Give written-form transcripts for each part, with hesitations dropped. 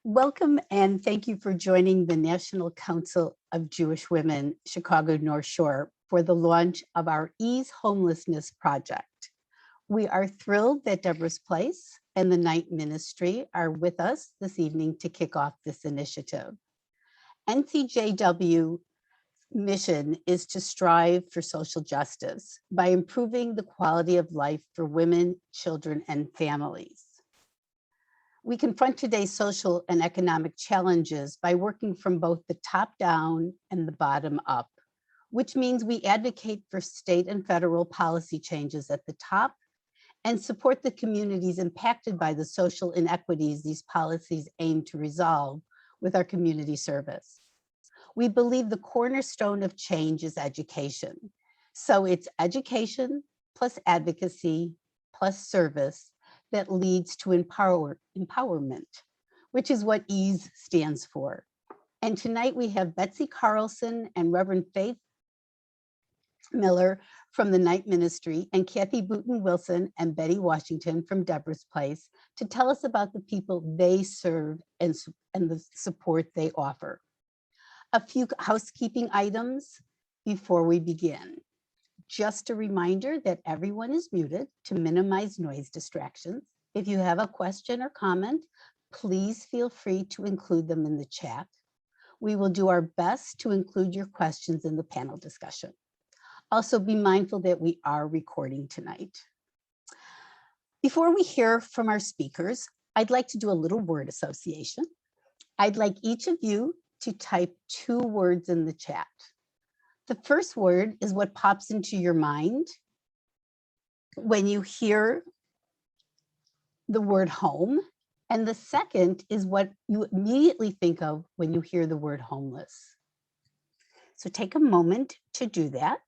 Welcome and thank you for joining the National Council of Jewish Women, Chicago North Shore, for the launch of our Ease Homelessness project. We are thrilled that Deborah's Place and the Night Ministry are with us this evening to kick off this initiative. NCJW mission is to strive for social justice by improving the quality of life for women, children, and families. We confront today's social and economic challenges by working from both the top down and the bottom up, which means we advocate for state and federal policy changes at the top and support the communities impacted by the social inequities these policies aim to resolve with our community service. We believe the cornerstone of change is education. So it's education plus advocacy plus service that leads to empowerment, which is what EASE stands for. And tonight we have Betsy Carlson and Reverend Faith Miller from the Night Ministry and Kathy Booton-Wilson and Betty Washington from Deborah's Place to tell us about the people they serve and the support they offer. A few housekeeping items before we begin. Just a reminder that everyone is muted to minimize noise distractions. If you have a question or comment, please feel free to include them in the chat. We will do our best to include your questions in the panel discussion. Also be mindful that we are recording tonight. Before we hear from our speakers, I'd like to do a little word association. I'd like each of you to type 2 words in the chat. The first word is what pops into your mind when you hear the word home. And the second is what you immediately think of when you hear the word homeless. So take a moment to do that.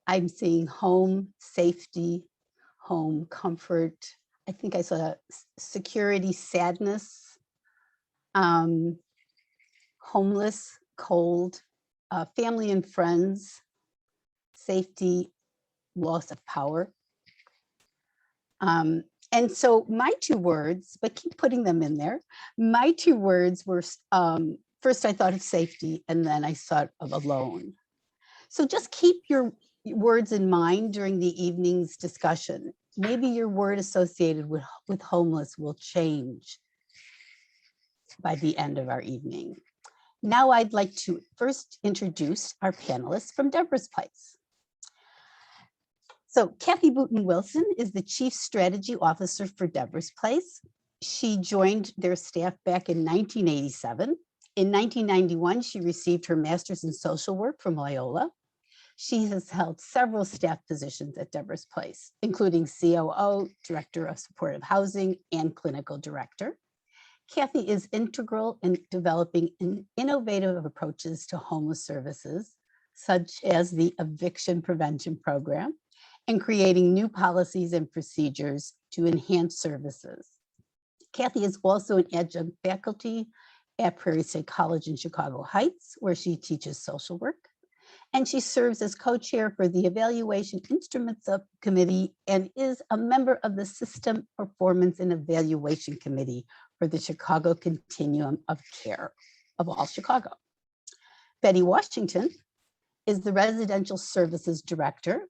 I'm seeing home, safety, home, comfort. I think I saw security, sadness, homeless, cold, family and friends, safety, loss of power. And so my 2 words, but keep putting them in there. My 2 words were, first I thought of safety and then I thought of alone. So just keep your words in mind during the evening's discussion. Maybe your word associated with homeless will change by the end of our evening. Now I'd like to first introduce our panelists from Deborah's Place. So Kathy Booton-Wilson is the Chief Strategy Officer for Deborah's Place. She joined their staff back in 1987. In 1991, she received her master's in social work from Loyola. She has held several staff positions at Deborah's Place, including COO, Director of Supportive Housing, and Clinical Director. Kathy is integral in developing innovative approaches to homeless services, such as the eviction prevention program, and creating new policies and procedures to enhance services. Kathy is also an adjunct faculty at Prairie State College in Chicago Heights, where she teaches social work. And she serves as co-chair for the Evaluation Instrument Subcommittee and is a member of the System Performance and Evaluation Committee for the Chicago Continuum of Care of All Chicago. Betty Washington is the Residential Services Director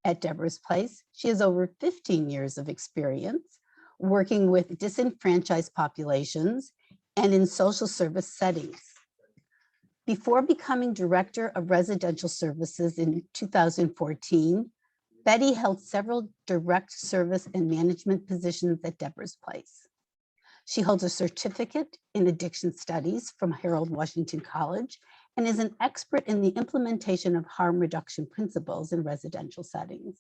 at Deborah's Place. She has over 15 years of experience working with disenfranchised populations and in social service settings. Before becoming Director of Residential Services in 2014, Betty held several direct service and management positions at Deborah's Place. She holds a certificate in addiction studies from Harold Washington College and is an expert in the implementation of harm reduction principles in residential settings.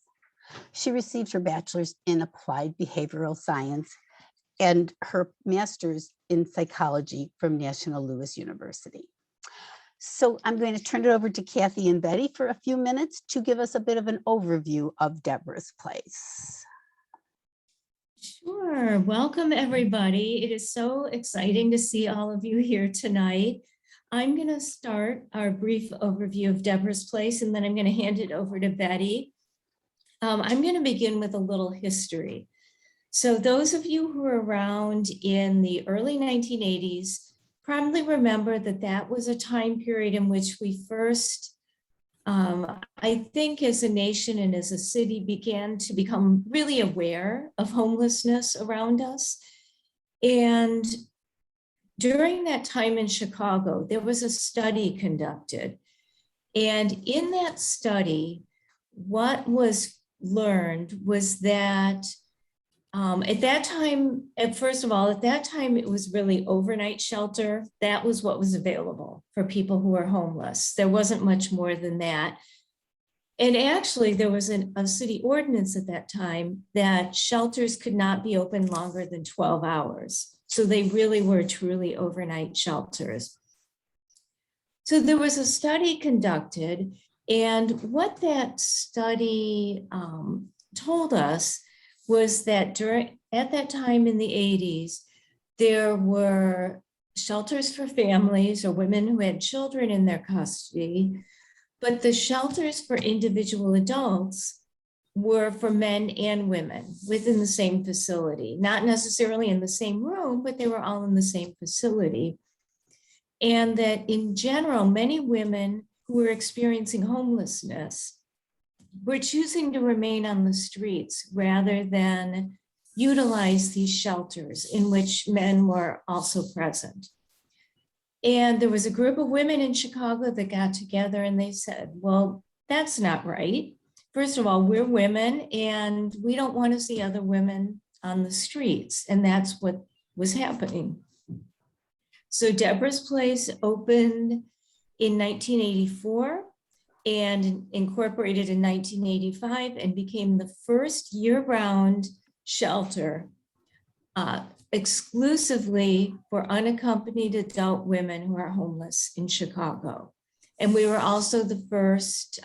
She received her bachelor's in applied behavioral science and her master's in psychology from National Louis University. So I'm going to turn it over to Kathy and Betty for a few minutes to give us a bit of an overview of Deborah's Place. Sure. Welcome, everybody. It is so exciting to see all of you here tonight. I'm going to start our brief overview of Deborah's Place, and then I'm going to hand it over to Betty. I'm going to begin with a little history. So those of you who were around in the early 1980s probably remember that that was a time period in which we first, I think as a nation and as a city, began to become really aware of homelessness around us. And during that time in Chicago, there was a study conducted. And in that study, what was learned was that at that time, first of all, at that time, it was really overnight shelter. That was what was available for people who were homeless. There wasn't much more than that. And actually, there was a city ordinance at that time that shelters could not be open longer than 12 hours. So they really were truly overnight shelters. So there was a study conducted, and what that study told us was that at that time in the 80s, there were shelters for families or women who had children in their custody, but the shelters for individual adults were for men and women within the same facility, not necessarily in the same room, but they were all in the same facility. And that in general, many women who were experiencing homelessness were choosing to remain on the streets rather than utilize these shelters in which men were also present. And there was a group of women in Chicago that got together and they said, well, that's not right. First of all, we're women and we don't want to see other women on the streets. And that's what was happening. So Deborah's Place opened in 1984 and incorporated in 1985 and became the first year-round shelter exclusively for unaccompanied adult women who are homeless in Chicago. And we were also the first,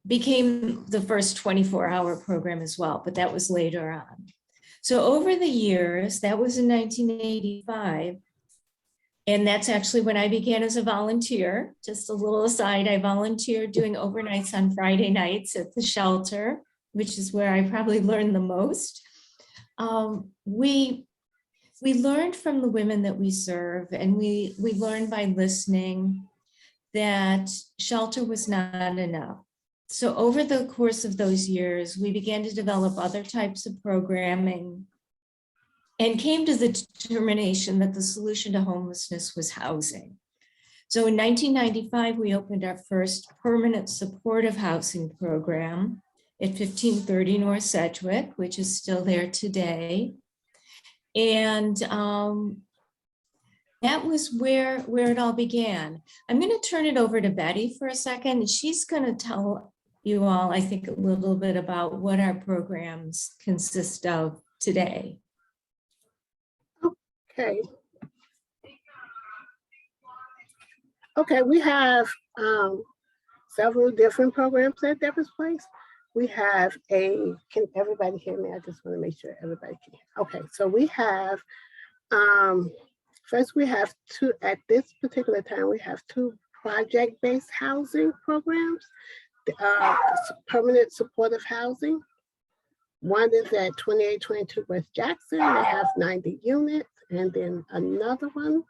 became the first 24-hour program as well, but that was later on. So over the years, that was in 1985, and that's actually when I began as a volunteer. Just a little aside, I volunteered doing overnights on Friday nights at the shelter, which is where I probably learned the most. We learned from the women that we serve, and we learned by listening that shelter was not enough. So over the course of those years, we began to develop other types of programming and came to the determination that the solution to homelessness was housing. So in 1995, we opened our first permanent supportive housing program at 1530 North Sedgwick, which is still there today. And that was where it all began. I'm going to turn it over to Betty for a second, and she's going to tell you all, I think, a little bit about what our programs consist of today. Okay, we have several different programs at Deborah's Place. We have can everybody hear me? I just want to make sure everybody can hear. Okay, so we have, first we have two, at this particular time, we have two project-based housing programs, permanent supportive housing. One is at 2822 West Jackson, they have 90 units, and then another one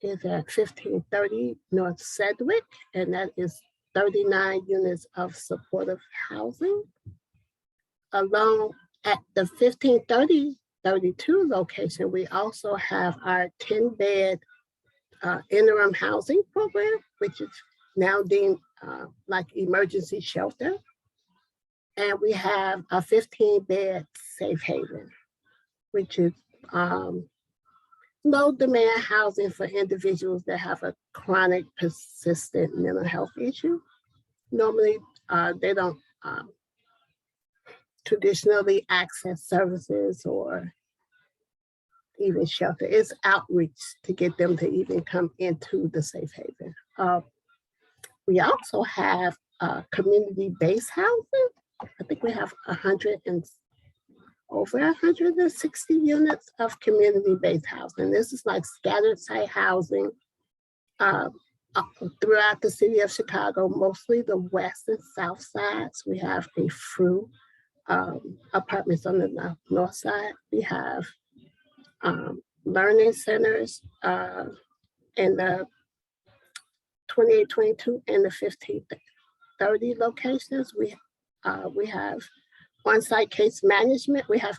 is at 1530 North Sedgwick, and that is 39 units of supportive housing. Along at the 1532 location, we also have our 10-bed interim housing program, which is now deemed like emergency shelter. And we have a 15-bed safe haven, which is low demand housing for individuals that have a chronic persistent mental health issue. Normally, they don't traditionally access services or even shelter. It's outreach to get them to even come into the safe haven. We also have community-based housing, I think we have over 160 units of community-based housing. This is like scattered site housing throughout the city of Chicago, mostly the west and south sides. We have a few apartments on the north side. We have learning centers in the 2822 and the 1530 locations. We have on-site case management. We have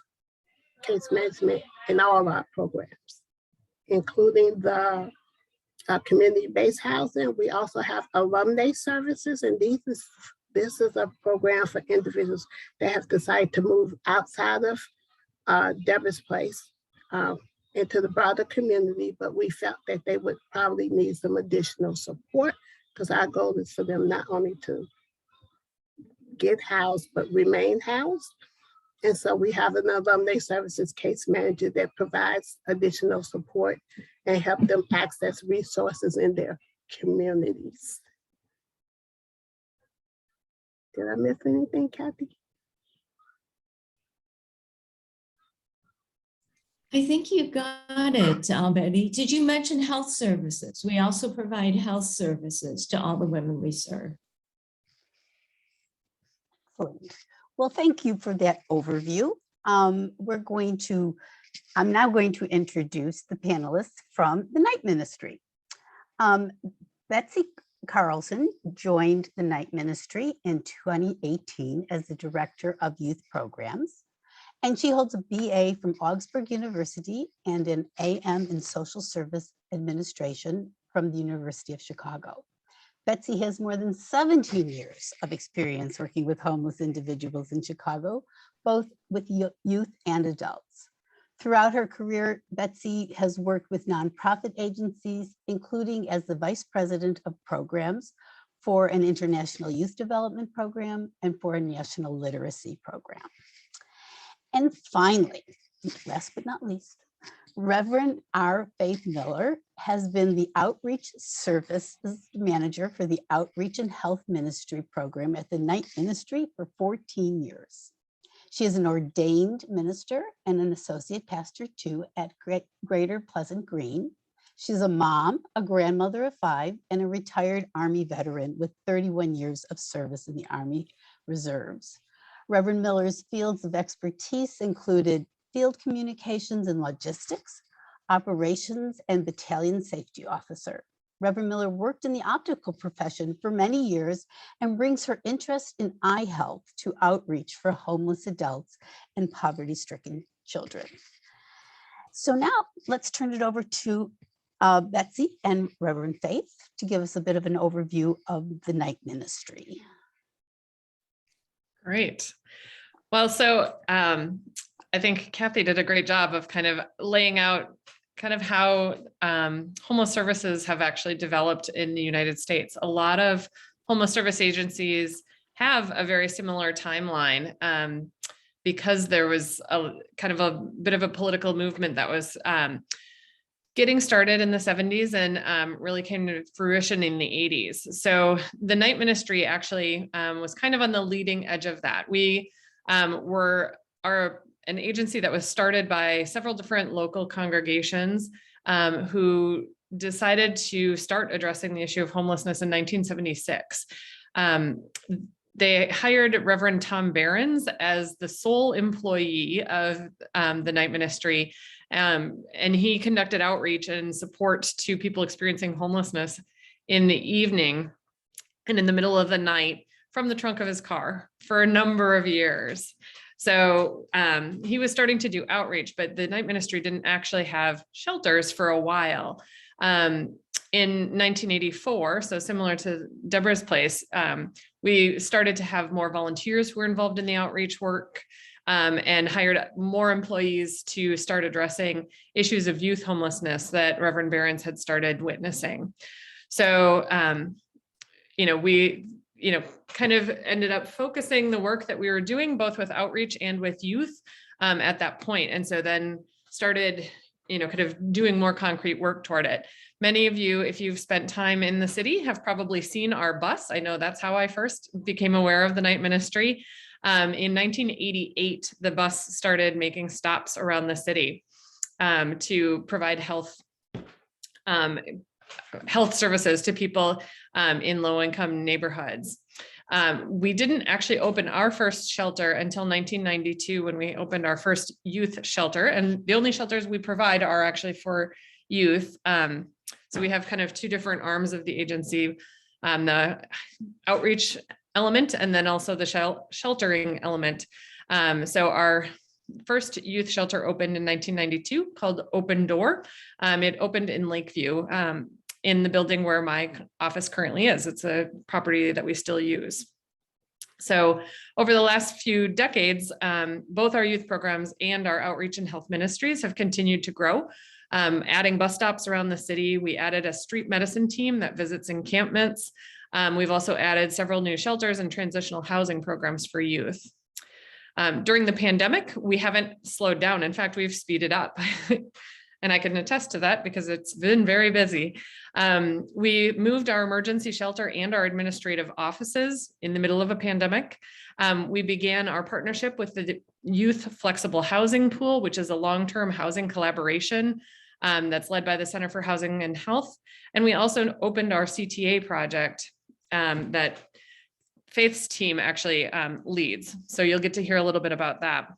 case management in all of our programs, including the community-based housing. We also have Alumnae Services, and this is a program for individuals that have decided to move outside of Deborah's place into the broader community, but we felt that they would probably need some additional support, because our goal is for them not only to get housed, but remain housed. And so we have an Alumnae Services case manager that provides additional support and help them access resources in their communities. Did I miss anything, Kathy? I think you got it, Betty. Did you mention health services? We also provide health services to all the women we serve. Excellent. Well, thank you for that overview. I'm now going to introduce the panelists from the night ministry. Betsy Carlson joined the night ministry in 2018 as the Director of Youth Programs, and she holds a BA from Augsburg University and an AM in Social Service Administration from the University of Chicago. Betsy has more than 17 years of experience working with homeless individuals in Chicago, both with youth and adults. Throughout her career, Betsy has worked with nonprofit agencies, including as the Vice President of Programs for an International Youth Development Program and for a National Literacy Program. And finally, last but not least, Reverend R. Faith Miller has been the Outreach Services Manager for the Outreach and Health Ministry Program at the Night Ministry for 14 years. She is an ordained minister and an associate pastor too at Greater Pleasant Green. She's a mom, a grandmother of 5, and a retired Army veteran with 31 years of service in the Army Reserves. Reverend Miller's fields of expertise included field communications and logistics, operations, and battalion safety officer. Reverend Miller worked in the optical profession for many years and brings her interest in eye health to outreach for homeless adults and poverty-stricken children. So now let's turn it over to Betsy and Reverend Faith to give us a bit of an overview of the night ministry. Great. Well, so I think Kathy did a great job of kind of laying out kind of how homeless services have actually developed in the United States. A lot of homeless service agencies have a very similar timeline because there was a kind of a bit of a political movement that was getting started in the 70s and really came to fruition in the 80s. So the night ministry actually was kind of on the leading edge of that. We are an agency that was started by several different local congregations who decided to start addressing the issue of homelessness in 1976. They hired Reverend Tom Behrens as the sole employee of the night ministry, and he conducted outreach and support to people experiencing homelessness in the evening and in the middle of the night from the trunk of his car for a number of years. So he was starting to do outreach, but the night ministry didn't actually have shelters for a while. In 1984, so similar to Deborah's place, we started to have more volunteers who were involved in the outreach work and hired more employees to start addressing issues of youth homelessness that Reverend Behrens had started witnessing. So, we kind of ended up focusing the work that we were doing both with outreach and with youth at that point. And so then started, kind of doing more concrete work toward it. Many of you, if you've spent time in the city, have probably seen our bus. I know that's how I first became aware of the night ministry. In 1988, the bus started making stops around the city to provide health services to people in low-income neighborhoods. We didn't actually open our first shelter until 1992 when we opened our first youth shelter, and the only shelters we provide are actually for youth. So we have kind of two different arms of the agency, the outreach element and then also the sheltering element. So our first youth shelter opened in 1992 called Open Door. It opened in Lakeview, in the building where my office currently is. It's a property that we still use. So over the last few decades, both our youth programs and our outreach and health ministries have continued to grow, adding bus stops around the city. We added a street medicine team that visits encampments. We've also added several new shelters and transitional housing programs for youth. During the pandemic, we haven't slowed down. In fact, we've speeded up. And I can attest to that because it's been very busy. We moved our emergency shelter and our administrative offices in the middle of a pandemic. We began our partnership with the Youth Flexible Housing Pool, which is a long-term housing collaboration that's led by the Center for Housing and Health. And we also opened our CTA project that Faith's team actually leads. So you'll get to hear a little bit about that.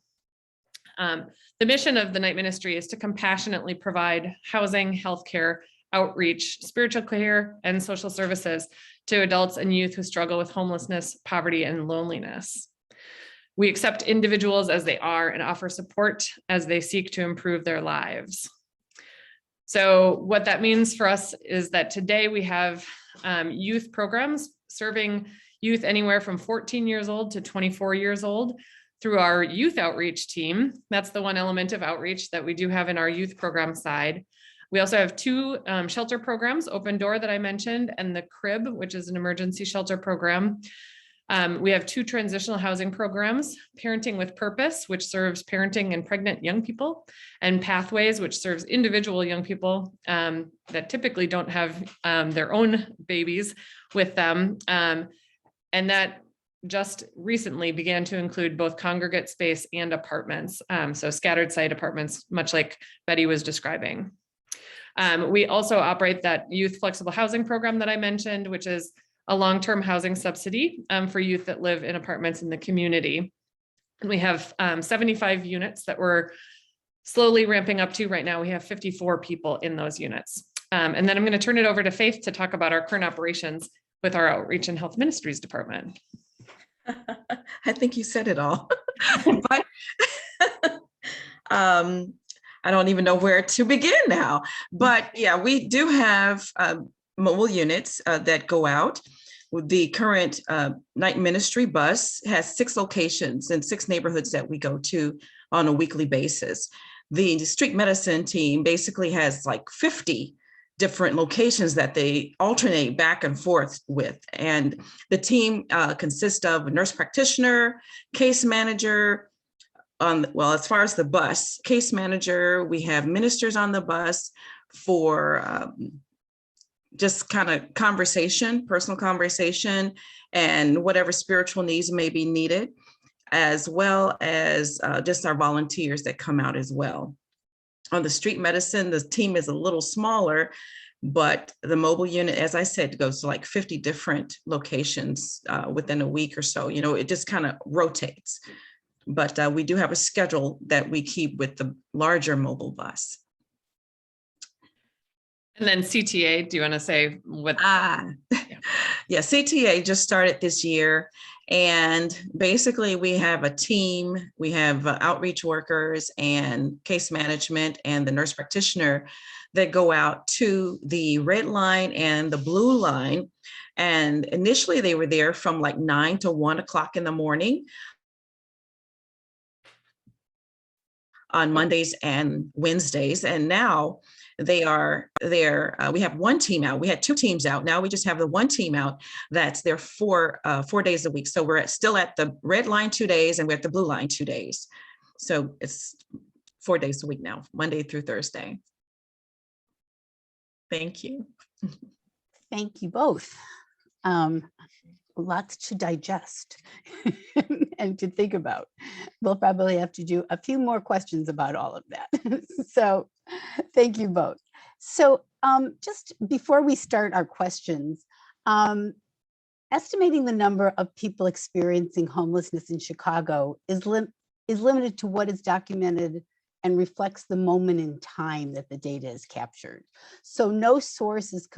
The mission of the night ministry is to compassionately provide housing, healthcare, outreach, spiritual care, and social services to adults and youth who struggle with homelessness, poverty, and loneliness. We accept individuals as they are and offer support as they seek to improve their lives. So what that means for us is that today we have youth programs serving youth anywhere from 14 years old to 24 years old. Through our youth outreach team. That's the one element of outreach that we do have in our youth program side. We also have two shelter programs, Open Door that I mentioned, and the Crib, which is an emergency shelter program. We have two transitional housing programs, Parenting with Purpose, which serves parenting and pregnant young people, and Pathways, which serves individual young people that typically don't have their own babies with them. And that just recently began to include both congregate space and apartments. So scattered site apartments, much like Betty was describing. We also operate that youth flexible housing program that I mentioned, which is a long-term housing subsidy for youth that live in apartments in the community. And we have 75 units that we're slowly ramping up to. Right now, we have 54 people in those units. And then I'm going to turn it over to Faith to talk about our current operations with our Outreach and Health Ministries Department. I think you said it all, but I don't even know where to begin now. But yeah, we do have mobile units that go out. The current night ministry bus has 6 locations in 6 neighborhoods that we go to on a weekly basis. The street medicine team basically has like 50 different locations that they alternate back and forth with. And the team consists of a nurse practitioner, case manager, well, as far as the bus, case manager, we have ministers on the bus for just kind of conversation, personal conversation, and whatever spiritual needs may be needed, as well as just our volunteers that come out as well. On the street medicine, the team is a little smaller, but the mobile unit, as I said, goes to like 50 different locations within a week or so. You know, it just kind of rotates. But we do have a schedule that we keep with the larger mobile bus. And then CTA, do you want to say what? Yeah, CTA just started this year. And basically we have a team, we have outreach workers and case management and the nurse practitioner that go out to the red line and the blue line. And initially they were there from like 9 to 1 o'clock in the morning on Mondays and Wednesdays. And now they are there. We have one team out. We had 2 teams out. Now we just have the one team out that's there 4 days a week. So we're still at the red line 2 days and we're at the blue line 2 days. So it's 4 days a week now, Monday through Thursday. Thank you. Thank you both. Lots to digest and to think about. We'll probably have to do a few more questions about all of that. So thank you both. So just before we start our questions, estimating the number of people experiencing homelessness in Chicago is limited to what is documented and reflects the moment in time that the data is captured. So no source is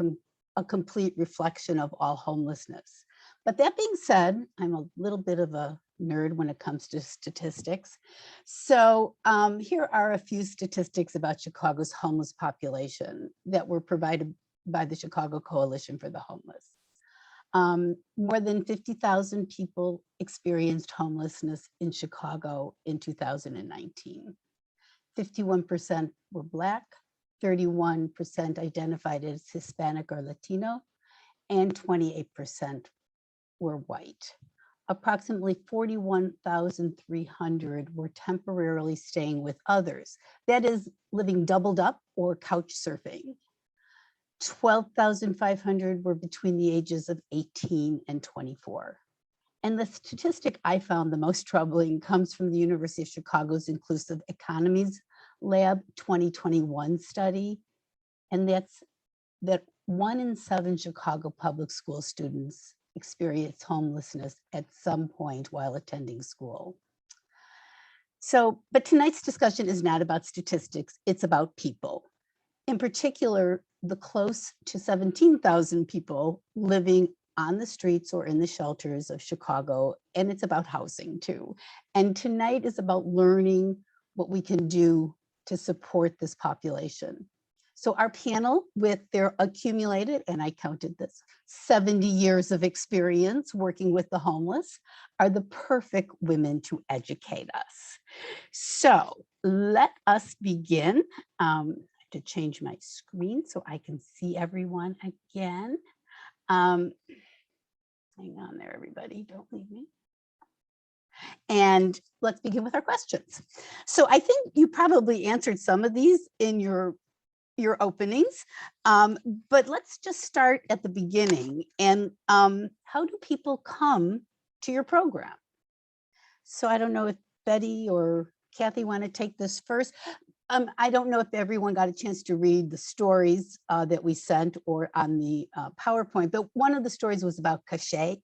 a complete reflection of all homelessness. But that being said, I'm a little bit of a nerd when it comes to statistics. So here are a few statistics about Chicago's homeless population that were provided by the Chicago Coalition for the Homeless. More than 50,000 people experienced homelessness in Chicago in 2019. 51% were Black, 31% identified as Hispanic or Latino, and 28% were white. Approximately 41,300 were temporarily staying with others, that is, living doubled up or couch surfing. 12,500 were between the ages of 18 and 24. And the statistic I found the most troubling comes from the University of Chicago's Inclusive Economies Lab 2021 study. And that's that 1 in 7 Chicago public school students experience homelessness at some point while attending school. So, but tonight's discussion is not about statistics, it's about people. In particular, the close to 17,000 people living on the streets or in the shelters of Chicago, and it's about housing too. And tonight is about learning what we can do to support this population. So our panel, with their accumulated, and I counted this, 70 years of experience working with the homeless, are the perfect women to educate us. So let us begin. To change my screen so I can see everyone again. Hang on there, everybody, don't leave me. And let's begin with our questions. So I think you probably answered some of these in your openings, but let's just start at the beginning. And how do people come to your program? So I don't know if Betty or Kathy want to take this first. I don't know if everyone got a chance to read the stories that we sent or on the PowerPoint, but one of the stories was about Cachet,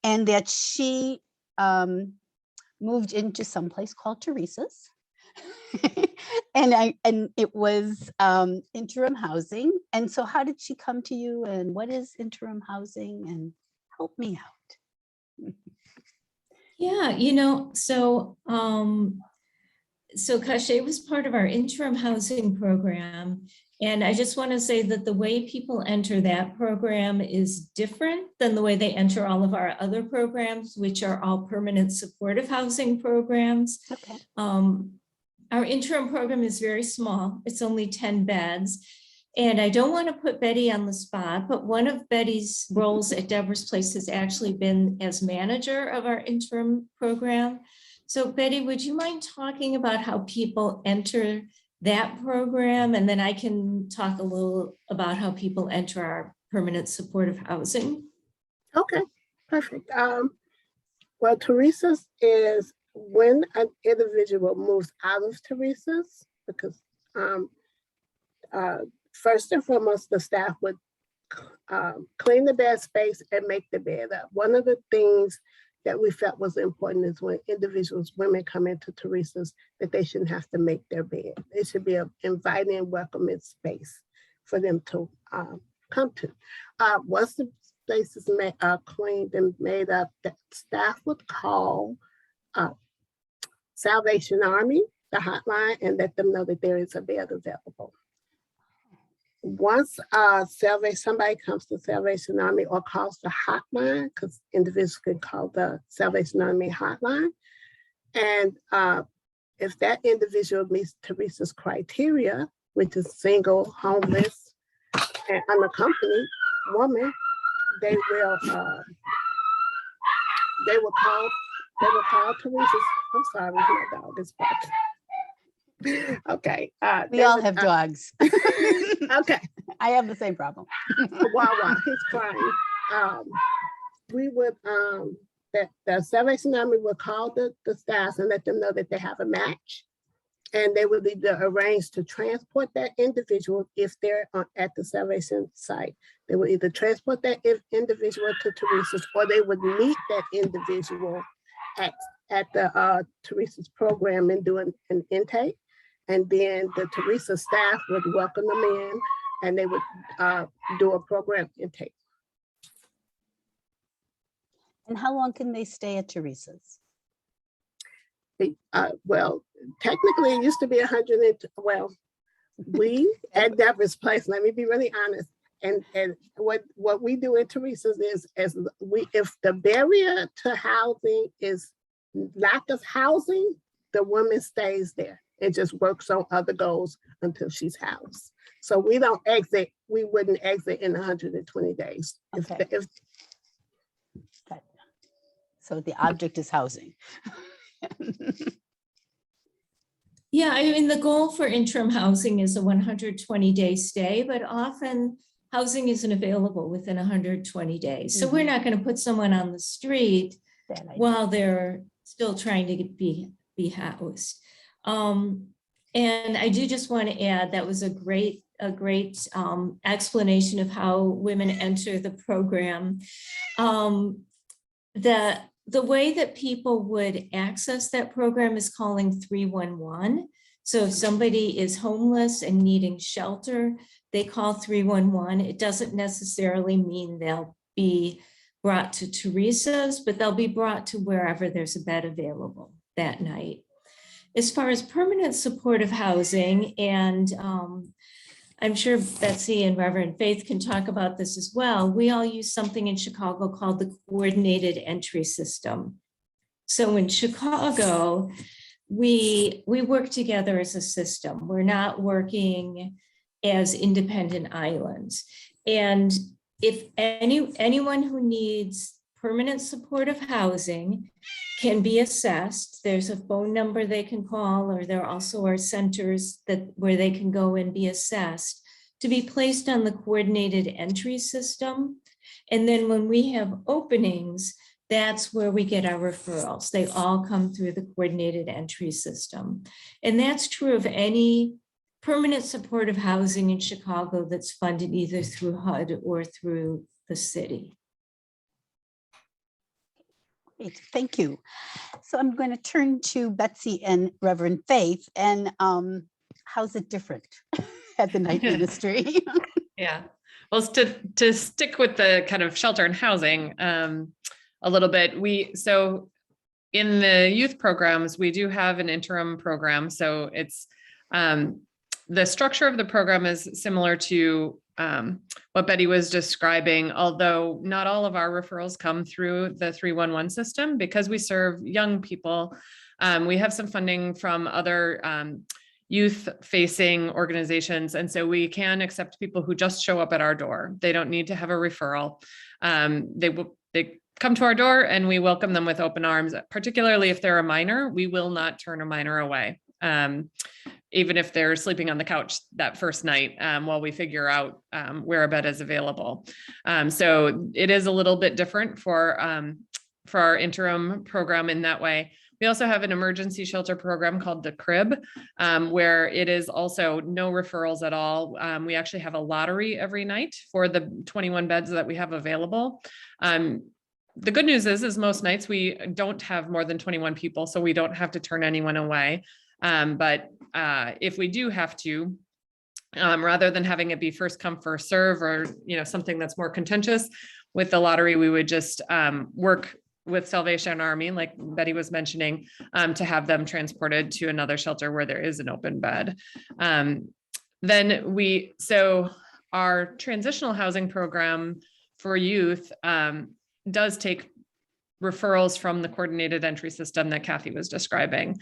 and that she moved into some place called Teresa's. and it was interim housing. And so how did she come to you, and what is interim housing, and help me out? Yeah, so Cachet was part of our interim housing program. And I just want to say that the way people enter that program is different than the way they enter all of our other programs, which are all permanent supportive housing programs. Okay. Our interim program is very small. It's only 10 beds. And I don't want to put Betty on the spot, but one of Betty's roles at Deborah's Place has actually been as manager of our interim program. So Betty, would you mind talking about how people enter that program? And then I can talk a little about how people enter our permanent supportive housing. Okay, perfect. Well, Teresa's is when an individual moves out of Teresa's, because first and foremost, the staff would clean the bed space and make the bed up. One of the things that we felt was important is when women come into Teresa's, that they shouldn't have to make their bed. It should be an inviting, welcoming space for them to come to. Once the space is cleaned and made up, the staff would call Salvation Army, the hotline, and let them know that there is a bed available. Once somebody comes to Salvation Army or calls the hotline, because individuals can call the Salvation Army hotline, and if that individual meets Teresa's criteria, which is single, homeless, and unaccompanied woman, they will call Teresa's. I'm sorry, my dog is barking. Okay. We all have dogs. Okay. I have the same problem. Wow, he's crying. We would the Salvation Army will call the staff and let them know that they have a match. And they would either arrange to transport that individual if they're at the Salvation site. They would either transport that individual to Teresa's, or they would meet that individual at the Teresa's program and do an intake. And then the Teresa staff would welcome them in, and they would do a program intake. And how long can they stay at Teresa's? Well, technically it used to be 100. Well, we at Deborah's place, let me be really honest. And what we do at Teresa's is, if the barrier to housing is lack of housing, the woman stays there. It just works on other goals until she's housed. So we don't exit. We wouldn't exit in 120 days. Okay. So the object is housing. Yeah, I mean, the goal for interim housing is a 120-day stay, but often housing isn't available within 120 days. So we're not going to put someone on the street while they're still trying to be housed. And I do just want to add, that was a great explanation of how women enter the program. The way that people would access that program is calling 311. So if somebody is homeless and needing shelter, they call 311. It doesn't necessarily mean they'll be brought to Teresa's, but they'll be brought to wherever there's a bed available that night. As far as permanent supportive housing, and I'm sure Betsy and Reverend Faith can talk about this as well, we all use something in Chicago called the coordinated entry system. So in Chicago, we work together as a system. We're not working as independent islands. And if anyone who needs permanent supportive housing can be assessed, there's a phone number they can call, or there also are centers where they can go and be assessed to be placed on the coordinated entry system. And then when we have openings, that's where we get our referrals. They all come through the coordinated entry system. And that's true of any permanent supportive housing in Chicago that's funded either through HUD or through the city. Great, thank you. So I'm going to turn to Betsy and Reverend Faith. And how's it different at the night ministry? Yeah, well, to stick with the kind of shelter and housing a little bit, so in the youth programs, we do have an interim program. So it's the structure of the program is similar to what Betty was describing, although not all of our referrals come through the 311 system because we serve young people. We have some funding from other youth-facing organizations, and so we can accept people who just show up at our door. They don't need to have a referral. They come to our door and we welcome them with open arms, particularly if they're a minor. We will not turn a minor away. Even if they're sleeping on the couch that first night while we figure out where a bed is available. So it is a little bit different for our interim program in that way. We also have an emergency shelter program called the Crib, where it is also no referrals at all. We actually have a lottery every night for the 21 beds that we have available. The good news is most nights we don't have more than 21 people, so we don't have to turn anyone away. But if we do have to, rather than having it be first come, first serve, or something that's more contentious with the lottery, we would just work with Salvation Army, like Betty was mentioning, to have them transported to another shelter where there is an open bed. So our transitional housing program for youth does take referrals from the coordinated entry system that Kathy was describing.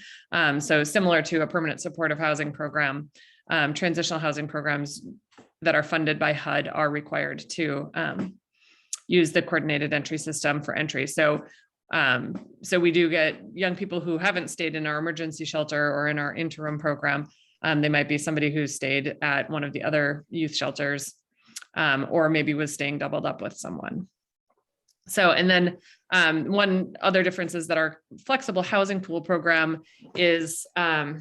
So similar to a permanent supportive housing program, transitional housing programs that are funded by HUD are required to use the coordinated entry system for entry. So we do get young people who haven't stayed in our emergency shelter or in our interim program. They might be somebody who stayed at one of the other youth shelters, or maybe was staying doubled up with someone. So, and then one other difference is that our flexible housing pool program is a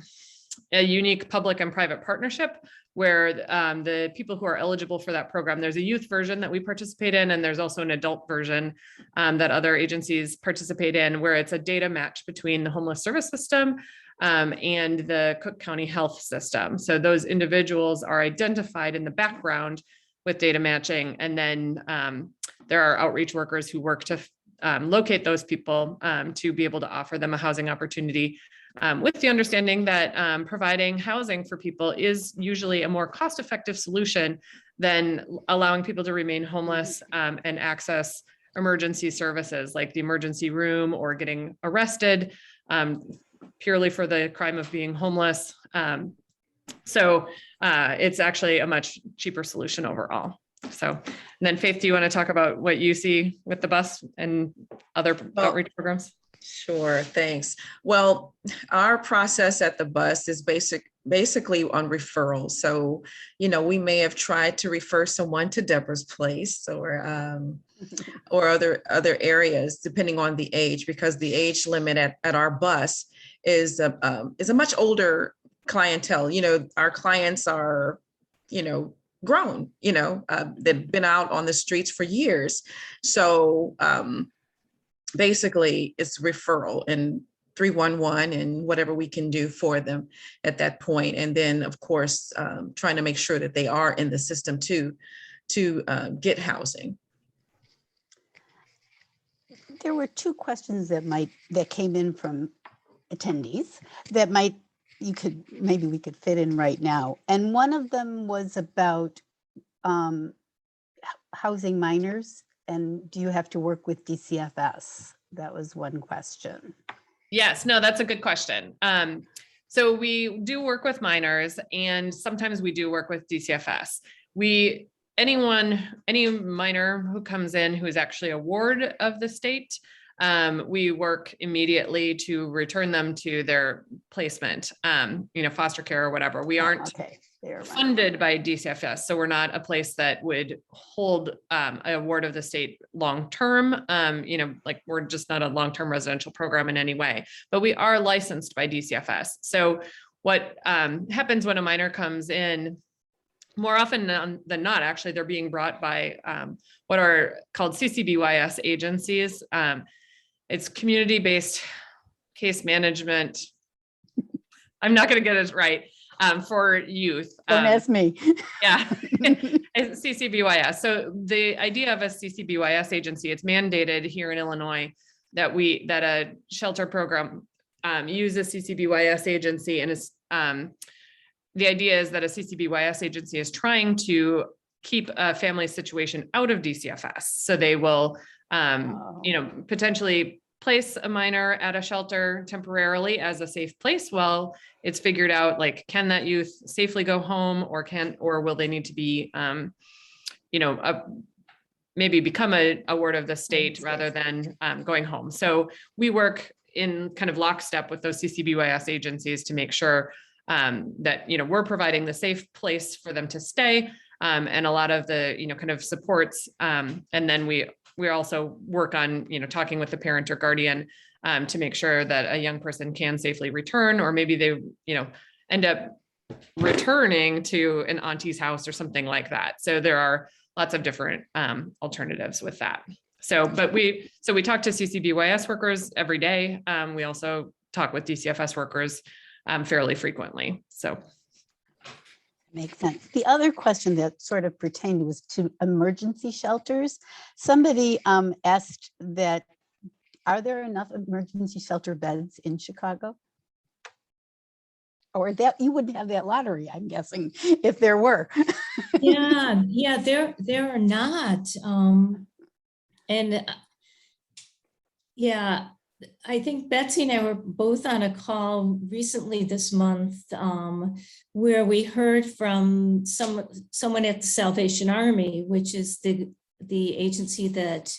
unique public and private partnership where the people who are eligible for that program, there's a youth version that we participate in, and there's also an adult version that other agencies participate in, where it's a data match between the homeless service system and the Cook County Health System. So those individuals are identified in the background with data matching, and then there are outreach workers who work to locate those people to be able to offer them a housing opportunity, with the understanding that providing housing for people is usually a more cost-effective solution than allowing people to remain homeless and access emergency services like the emergency room or getting arrested purely for the crime of being homeless. So it's actually a much cheaper solution overall. So, and then Faith, do you want to talk about what you see with the bus and other outreach programs? Sure, thanks. Well, our process at the bus is basically on referrals. So, you know, we may have tried to refer someone to Deborah's place or other areas, depending on the age, because the age limit at our bus is a much older clientele. You know, our clients are, you know, grown, you know, they've been out on the streets for years. So basically it's referral and 311 and whatever we can do for them at that point. And then of course, trying to make sure that they are in the system to get housing. There were two questions that came in from attendees that maybe we could fit in right now. And one of them was about housing minors, and do you have to work with Dcfs? That was one question. Yes, no, that's a good question. So we do work with minors, and sometimes we do work with Dcfs. Any minor who comes in who is actually a ward of the state, we work immediately to return them to their placement, you know, foster care or whatever. We aren't funded by Dcfs, so we're not a place that would hold a ward of the state long-term. You know, like we're just not a long-term residential program in any way, but we are licensed by Dcfs. So what happens when a minor comes in, more often than not, actually, they're being brought by what are called CCBYS agencies. It's community-based case management. I'm not going to get it right for youth. Don't ask me. Yeah, it's CCBYS. So the idea of a CCBYS agency, it's mandated here in Illinois that a shelter program uses CCBYS agency, and it's the idea is that a CCBYS agency is trying to keep a family situation out of Dcfs. So they will, you know, potentially place a minor at a shelter temporarily as a safe place while it's figured out, like, can that youth safely go home, or will they need to be, you know, maybe become a ward of the state rather than going home. So we work in kind of lockstep with those CCBYS agencies to make sure that, you know, we're providing the safe place for them to stay, and a lot of the, you know, kind of supports. And then we also work on, you know, talking with the parent or guardian to make sure that a young person can safely return, or maybe they, you know, end up returning to an auntie's house or something like that. So there are lots of different alternatives with that. So we talk to CCBYS workers every day. We also talk with Dcfs workers fairly frequently. So makes sense. The other question that sort of pertained was to emergency shelters. Somebody asked that, are there enough emergency shelter beds in Chicago? Or that you wouldn't have that lottery, I'm guessing, if there were. Yeah, there are not. Yeah, I think Betsy and I were both on a call recently this month where we heard from someone at the Salvation Army, which is the agency that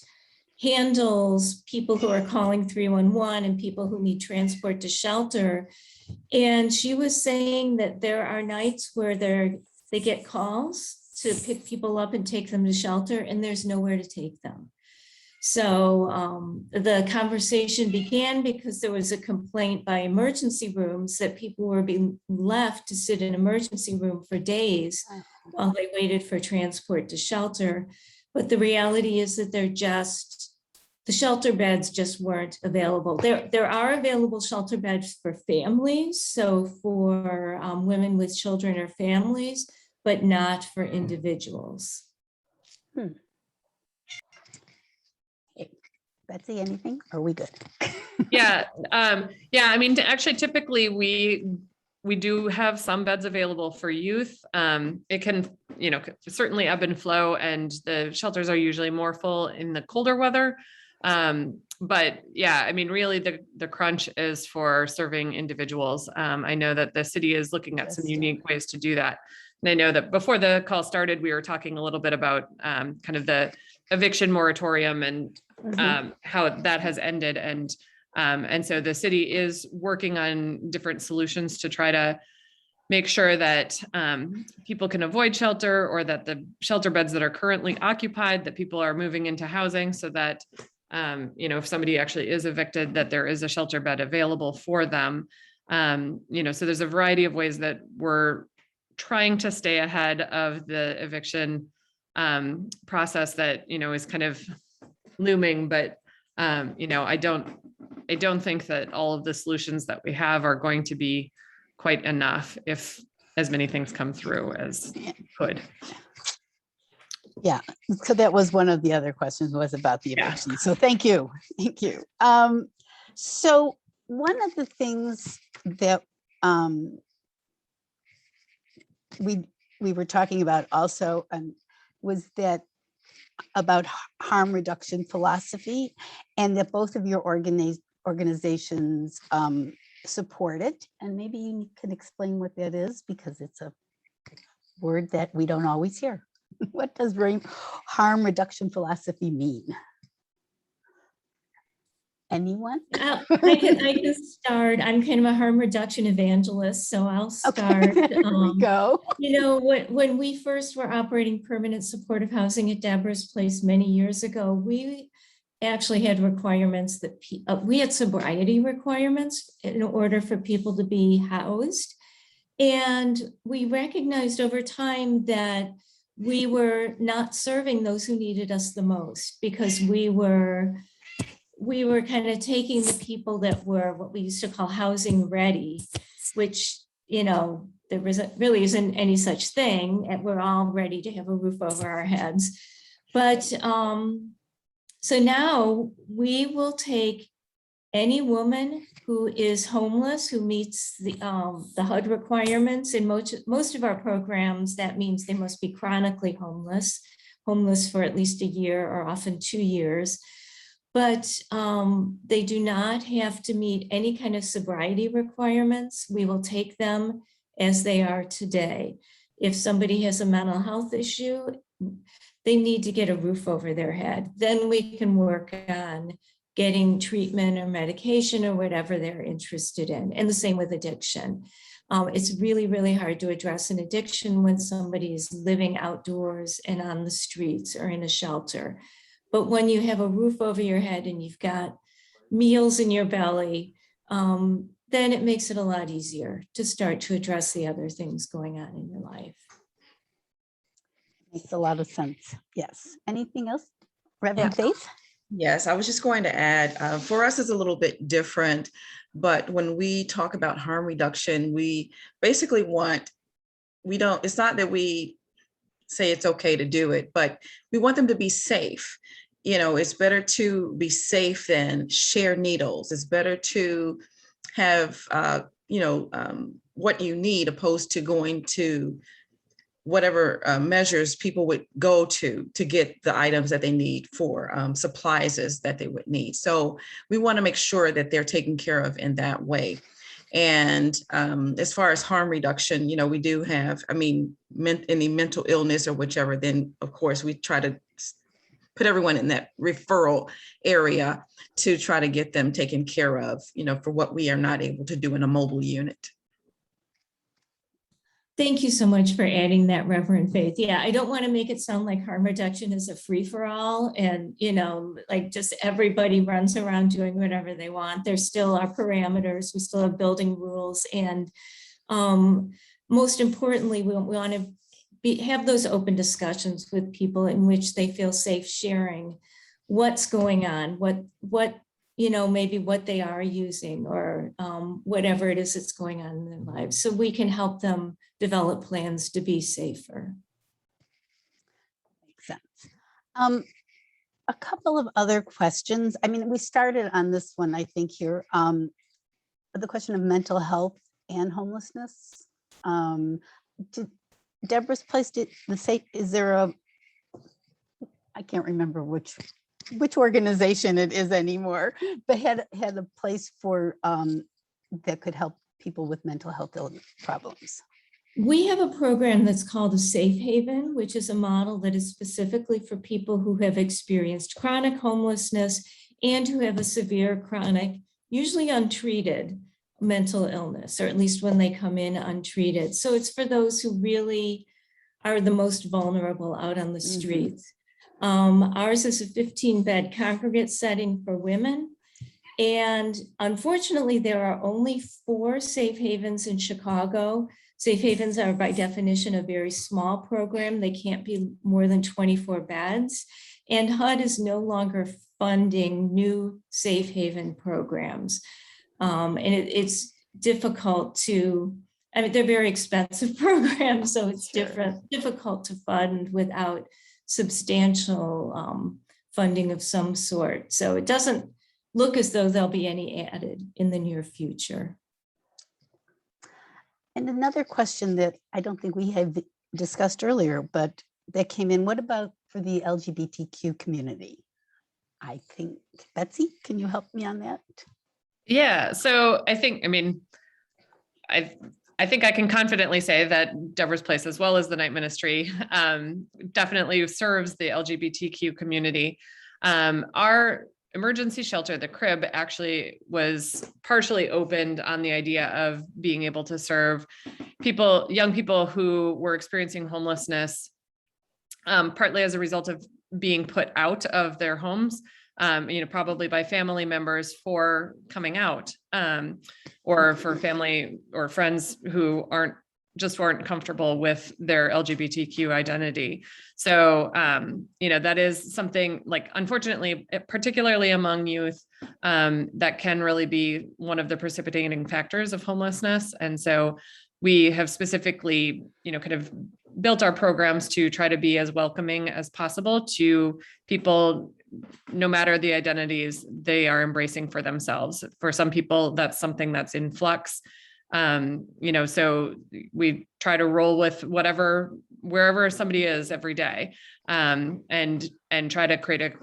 handles people who are calling 311 and people who need transport to shelter. And she was saying that there are nights where they get calls to pick people up and take them to shelter, and there's nowhere to take them. So the conversation began because there was a complaint by emergency rooms that people were being left to sit in emergency room for days while they waited for transport to shelter. But the reality is that the shelter beds just weren't available. There are available shelter beds for families, so for women with children or families, but not for individuals. Betsy, anything? Are we good? Yeah, I mean, actually, typically we do have some beds available for youth. It can, certainly ebb and flow, and the shelters are usually more full in the colder weather. But yeah, I mean, really the crunch is for serving individuals. I know that the city is looking at some unique ways to do that. And I know that before the call started, we were talking a little bit about kind of the eviction moratorium and how that has ended. And so the city is working on different solutions to try to make sure that people can avoid shelter, or that the shelter beds that are currently occupied, that people are moving into housing, so that if somebody actually is evicted, that there is a shelter bed available for them. So there's a variety of ways that we're trying to stay ahead of the eviction process that, is kind of looming, but I don't think that all of the solutions that we have are going to be quite enough if as many things come through as could. Yeah, so that was one of the other questions, was about the eviction. So thank you. So one of the things that we were talking about also was that about harm reduction philosophy, and that both of your organizations support it. And maybe you can explain what that is, because it's a word that we don't always hear. What does harm reduction philosophy mean? Anyone? I can start. I'm kind of a harm reduction evangelist, so I'll start. Okay, there we go. When we first were operating permanent supportive housing at Deborah's place many years ago, we actually had requirements that we had sobriety requirements in order for people to be housed. And we recognized over time that we were not serving those who needed us the most, because we were kind of taking the people that were what we used to call housing ready, which, there really isn't any such thing, and we're all ready to have a roof over our heads. But so now we will take any woman who is homeless, who meets the HUD requirements. In most of our programs, that means they must be chronically homeless for at least a year, or often 2 years. But they do not have to meet any kind of sobriety requirements. We will take them as they are today. If somebody has a mental health issue, they need to get a roof over their head. Then we can work on getting treatment or medication or whatever they're interested in. And the same with addiction. It's really, really hard to address an addiction when somebody is living outdoors and on the streets or in a shelter. But when you have a roof over your head and you've got meals in your belly, then it makes it a lot easier to start to address the other things going on in your life. Makes a lot of sense. Yes. Anything else? Reverend Faith? Yes, I was just going to add, for us it's a little bit different, but when we talk about harm reduction, we basically it's not that we say it's okay to do it, but we want them to be safe. It's better to be safe than share needles. It's better to have, what you need, opposed to going to whatever measures people would go to get the items that they need for supplies that they would need. So we want to make sure that they're taken care of in that way. And as far as harm reduction, we do have, any mental illness or whichever, then of course we try to put everyone in that referral area to try to get them taken care of, for what we are not able to do in a mobile unit. Thank you so much for adding that, Reverend Faith. Yeah, I don't want to make it sound like harm reduction is a free-for-all and, like just everybody runs around doing whatever they want. There still are parameters. We still have building rules. And most importantly, we want to have those open discussions with people in which they feel safe sharing what's going on, what maybe what they are using or whatever it is that's going on in their lives. So we can help them develop plans to be safer. Makes sense. A couple of other questions. I mean, we started on this one, I think here, the question of mental health and homelessness. Deborah's placed it, is there I can't remember which organization it is anymore, but had a place for that could help people with mental health problems. We have a program that's called a Safe Haven, which is a model that is specifically for people who have experienced chronic homelessness and who have a severe chronic, usually untreated mental illness, or at least when they come in untreated. So it's for those who really are the most vulnerable out on the streets. Ours is a 15-bed congregate setting for women. And unfortunately, there are only 4 safe havens in Chicago. Safe havens are by definition a very small program. They can't be more than 24 beds. And HUD is no longer funding new safe haven programs. And it's difficult to, I mean, they're very expensive programs, so it's difficult to fund without substantial funding of some sort. So it doesn't look as though there'll be any added in the near future. And another question that I don't think we have discussed earlier, but that came in, what about for the LGBTQ community? I think, Betsy, can you help me on that? Yeah, so I think I can confidently say that Deborah's Place, as well as the night ministry, definitely serves the LGBTQ community. Our emergency shelter, the crib, actually was partially opened on the idea of being able to serve young people who were experiencing homelessness, partly as a result of being put out of their homes, probably by family members for coming out, or for family or friends who aren't comfortable with their LGBTQ identity. So, that is something, like, unfortunately, particularly among youth, that can really be one of the precipitating factors of homelessness. And so we have specifically, kind of built our programs to try to be as welcoming as possible to people, no matter the identities they are embracing for themselves. For some people, that's something that's in flux. So we try to roll with wherever somebody is every day, and try to create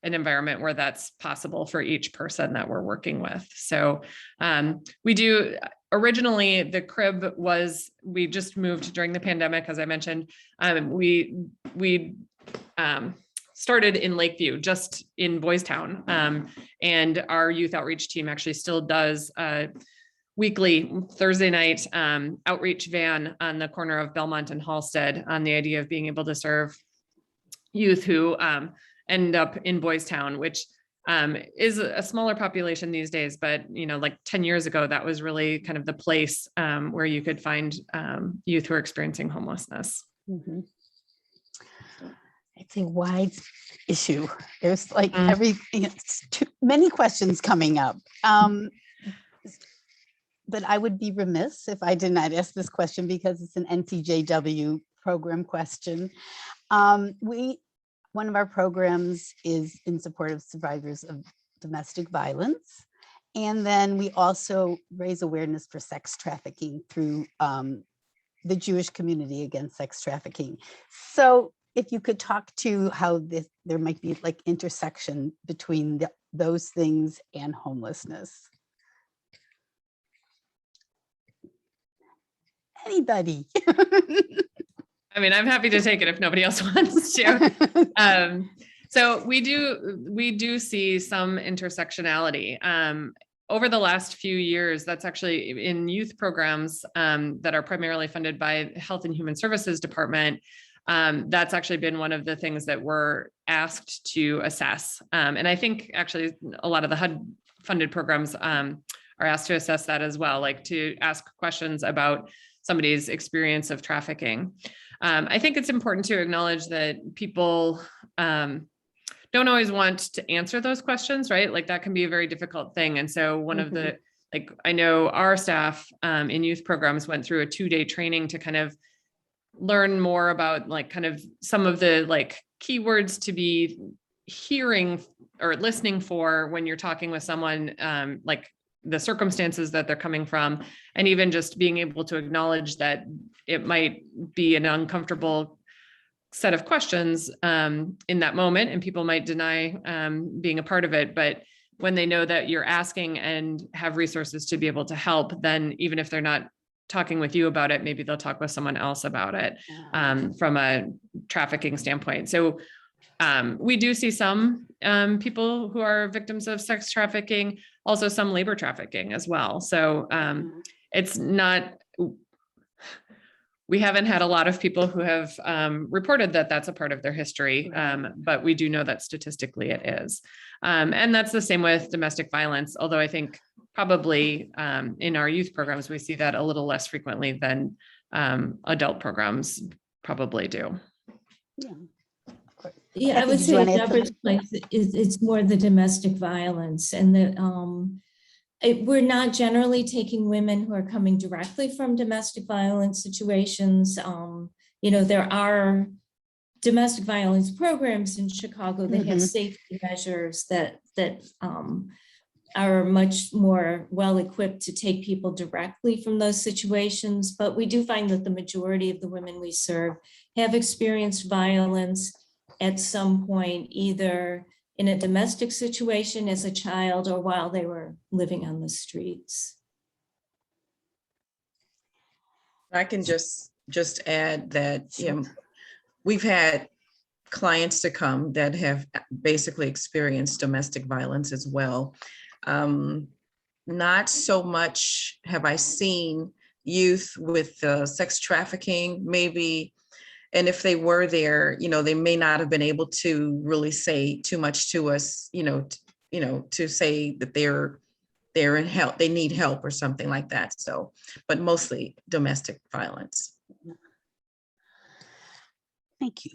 an environment where that's possible for each person that we're working with. So we do. Originally, the crib we just moved during the pandemic, as I mentioned. We started in Lakeview, just in Boys Town, and our youth outreach team actually still does weekly Thursday night outreach van on the corner of Belmont and Halsted, on the idea of being able to serve youth who end up in Boys Town, which is a smaller population these days, but like 10 years ago, that was really kind of the place where you could find youth who are experiencing homelessness. Mm-hmm. It's a wide issue. There's like too many questions coming up. But I would be remiss if I did not ask this question, because it's an NCJW program question. One of our programs is in support of survivors of domestic violence. And then we also raise awareness for sex trafficking through the Jewish Community Against Sex Trafficking. So if you could talk to how there might be like intersection between those things and homelessness. Anybody? I'm happy to take it if nobody else wants to. So we do see some intersectionality. over the last few years, that's actually in youth programs that are primarily funded by Health and Human Services Department. That's actually been one of the things that we're asked to assess. And I think actually a lot of the HUD funded programs are asked to assess that as well, like to ask questions about somebody's experience of trafficking. I think it's important to acknowledge that people don't always want to answer those questions, right? Like that can be a very difficult thing. And so one of the, like, I know our staff in youth programs went through a 2-day training to kind of learn more about like kind of some of the like keywords to be hearing or listening for when you're talking with someone, like the circumstances that they're coming from, and even just being able to acknowledge that it might be an uncomfortable set of questions in that moment, and people might deny being a part of it. But when they know that you're asking and have resources to be able to help, then even if they're not talking with you about it, maybe they'll talk with someone else about it from a trafficking standpoint. So we do see some people who are victims of sex trafficking, also some labor trafficking as well. So it's not, we haven't had a lot of people who have reported that that's a part of their history, but we do know that statistically it is. And that's the same with domestic violence, although I think probably in our youth programs, we see that a little less frequently than adult programs probably do. Yeah, I would say Deborah's place it's more the domestic violence, and the we're not generally taking women who are coming directly from domestic violence situations. You know, there are domestic violence programs in Chicago that have safety measures that are much more well equipped to take people directly from those situations. But we do find that the majority of the women we serve have experienced violence at some point, either in a domestic situation as a child or while they were living on the streets. I can just add that, you know, we've had clients to come that have basically experienced domestic violence as well. Not so much have I seen youth with sex trafficking, maybe. And if they were there, you know, they may not have been able to really say too much to us, to say that they're in help, they need help or something like that. So, but mostly domestic violence. Thank you.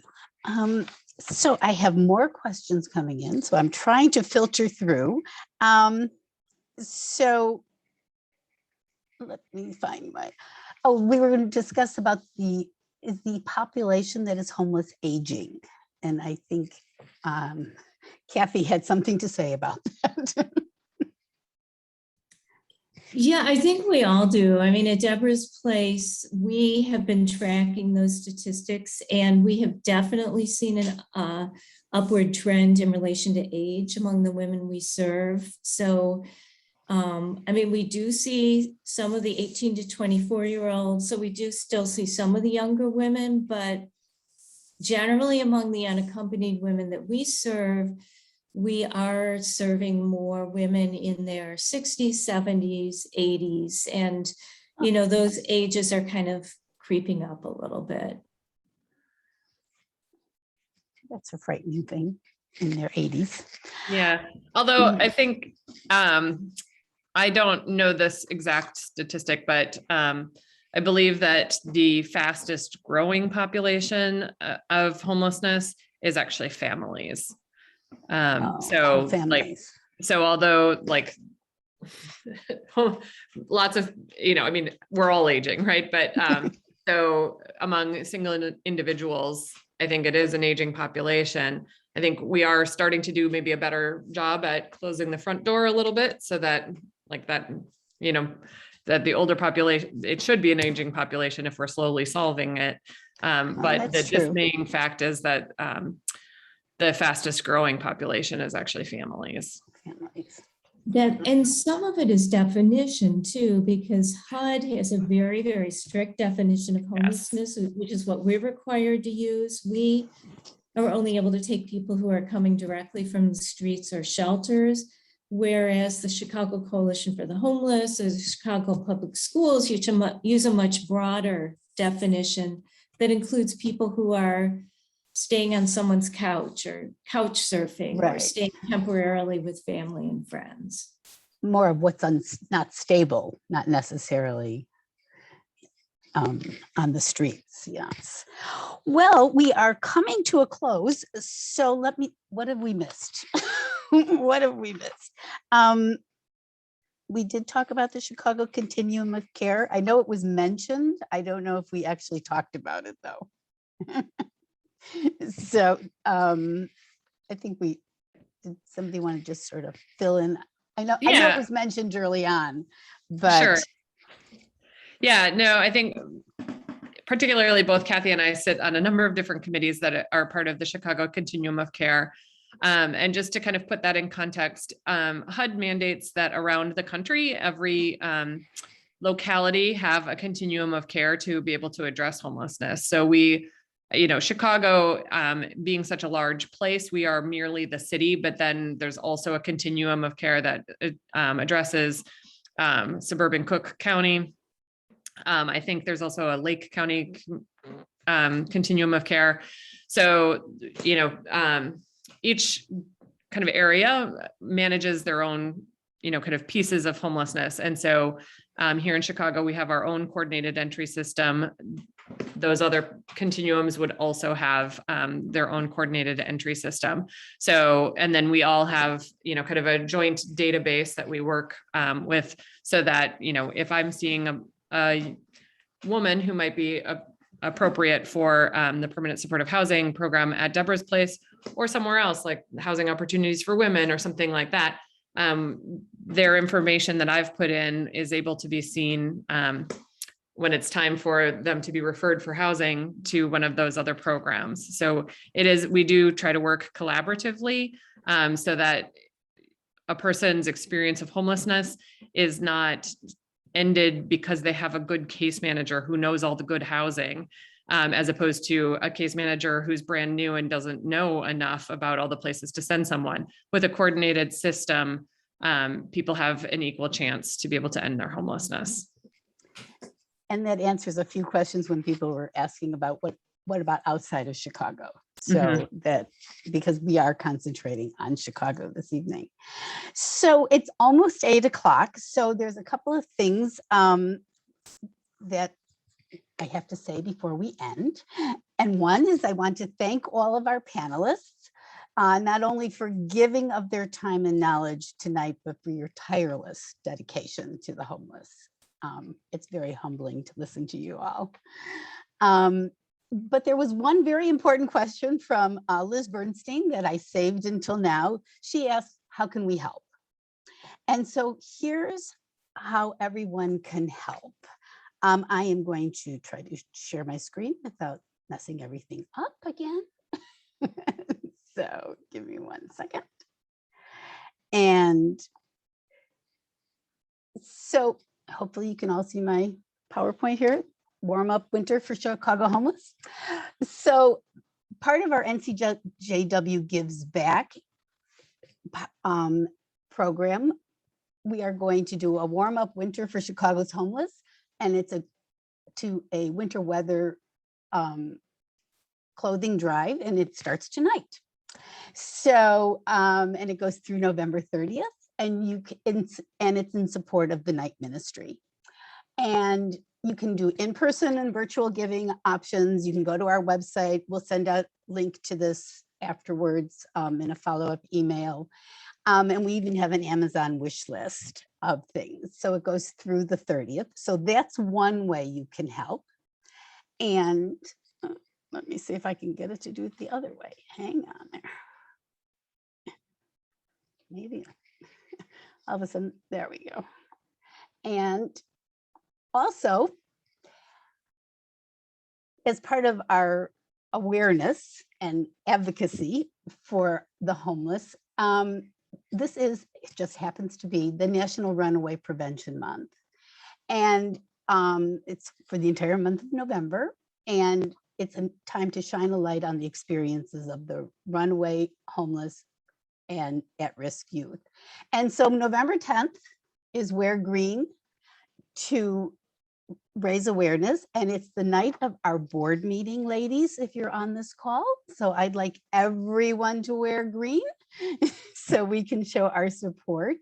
So I have more questions coming in, so I'm trying to filter through. So let me find we were going to discuss about is the population that is homeless aging? And I think Kathy had something to say about that. Yeah, I think we all do. I mean, at Deborah's place, we have been tracking those statistics, and we have definitely seen an upward trend in relation to age among the women we serve. So, I mean, we do see some of the 18 to 24-year-olds, so we do still see some of the younger women, but generally among the unaccompanied women that we serve, we are serving more women in their 60s, 70s, 80s, and, you know, those ages are kind of creeping up a little bit. That's a frightening thing, in their 80s. Yeah, although I think, I don't know this exact statistic, but I believe that the fastest growing population of homelessness is actually families. So families. So although like lots of, I mean, we're all aging, right? But so among single individuals, I think it is an aging population. I think we are starting to do maybe a better job at closing the front door a little bit so that that the older population, it should be an aging population if we're slowly solving it. But the dismaying fact is that the fastest growing population is actually families. And some of it is definition too, because HUD has a very, very strict definition of homelessness, which is what we're required to use. We are only able to take people who are coming directly from the streets or shelters. whereas the Chicago Coalition for the Homeless or the Chicago Public Schools use a much broader definition that includes people who are staying on someone's couch or couch surfing or Right. staying temporarily with family and friends. More of what's not stable, not necessarily on the streets. Yes. Well, we are coming to a close. So what have we missed? What have we missed? We did talk about the Chicago Continuum of Care. I know it was mentioned. I don't know if we actually talked about it though. So I think did somebody want to just sort of fill in? I know it was mentioned early on, but Sure. Yeah, no, I think particularly both Kathy and I sit on a number of different committees that are part of the Chicago Continuum of Care. And just to kind of put that in context, HUD mandates that around the country, every locality have a continuum of care to be able to address homelessness. So we, Chicago being such a large place, we are merely the city, but then there's also a continuum of care that addresses suburban Cook County. I think there's also a Lake County continuum of care. So, each kind of area manages their own, kind of pieces of homelessness. And so here in Chicago, we have our own coordinated entry system. Those other continuums would also have their own coordinated entry system. So, and then we all have, kind of a joint database that we work with so that, if I'm seeing a woman who might be appropriate for the permanent supportive housing program at Deborah's place or somewhere else, like housing opportunities for women or something like that, their information that I've put in is able to be seen when it's time for them to be referred for housing to one of those other programs. So we do try to work collaboratively so that a person's experience of homelessness is not ended because they have a good case manager who knows all the good housing, as opposed to a case manager who's brand new and doesn't know enough about all the places to send someone. With a coordinated system, people have an equal chance to be able to end their homelessness. And that answers a few questions when people were asking about what about outside of Chicago? So that, because we are concentrating on Chicago this evening. So it's almost 8 o'clock. So there's a couple of things that I have to say before we end. And one is I want to thank all of our panelists, not only for giving of their time and knowledge tonight, but for your tireless dedication to the homeless. It's very humbling to listen to you all. But there was one very important question from Liz Bernstein that I saved until now. She asked, how can we help? And so here's how everyone can help. I am going to try to share my screen without messing everything up again. So give me 1 second. And so hopefully you can all see my PowerPoint here. Warm up winter for Chicago homeless. So part of our NCJW Gives Back program, we are going to do a warm up winter for Chicago's homeless, and it's a winter weather clothing drive, and it starts tonight. So and it goes through November 30th, and it's in support of the night ministry. And you can do in-person and virtual giving options. You can go to our website. We'll send out a link to this afterwards in a follow-up email. And we even have an Amazon wish list of things. So it goes through the 30th. So that's one way you can help. And let me see if I can get it to do it the other way. Hang on there. Maybe all of a sudden, there we go. And also, as part of our awareness and advocacy for the homeless, it just happens to be the National Runaway Prevention Month. And it's for the entire month of November. And it's a time to shine a light on the experiences of the runaway homeless and at-risk youth. And so November 10th is Wear Green to raise awareness, and it's the night of our board meeting, ladies, if you're on this call. So I'd like everyone to wear green so we can show our support.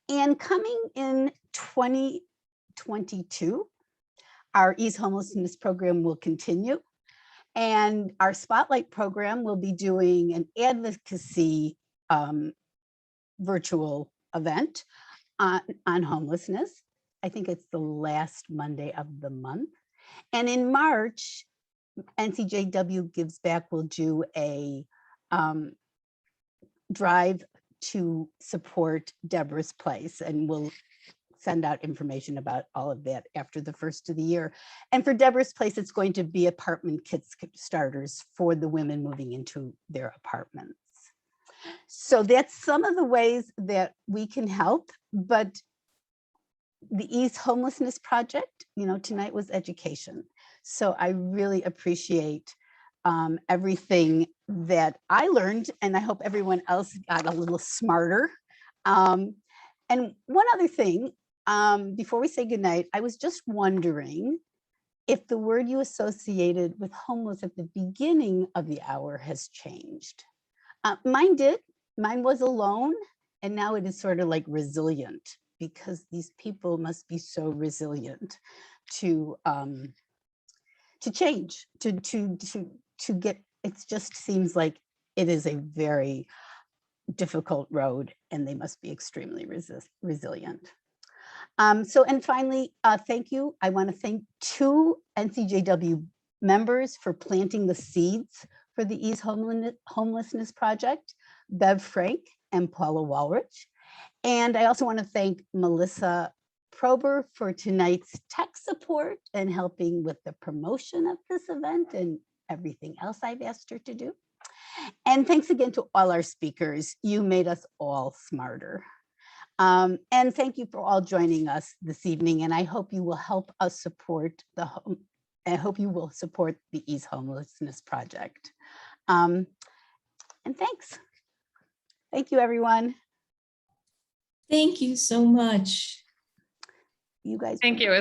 And coming in 2022, our Ease Homelessness program will continue. And our Spotlight program will be doing an advocacy virtual event on homelessness. I think it's the last Monday of the month. And in March, NCJW Gives Back will do a drive to support Deborah's Place, and we'll send out information about all of that after the first of the year. And for Deborah's Place, it's going to be apartment kit starters for the women moving into their apartments. So that's some of the ways that we can help, but the Ease Homelessness Project, tonight was education. So I really appreciate everything that I learned, and I hope everyone else got a little smarter. And one other thing, before we say goodnight, I was just wondering if the word you associated with homeless at the beginning of the hour has changed. Mine did. Mine was alone, and now it is sort of like resilient, because these people must be so resilient to change, to get. It just seems like it is a very difficult road, and they must be extremely resilient. And finally, thank you. I want to thank 2 NCJW members for planting the seeds for the Ease Homelessness Project, Bev Frank and Paula Walrich. And I also want to thank Melissa Prober for tonight's tech support and helping with the promotion of this event and everything else I've asked her to do. And thanks again to all our speakers. You made us all smarter. And thank you for all joining us this evening. And I hope you will help us support I hope you will support the Ease Homelessness Project. And thanks. Thank you, everyone. Thank you so much. You guys. Thank you.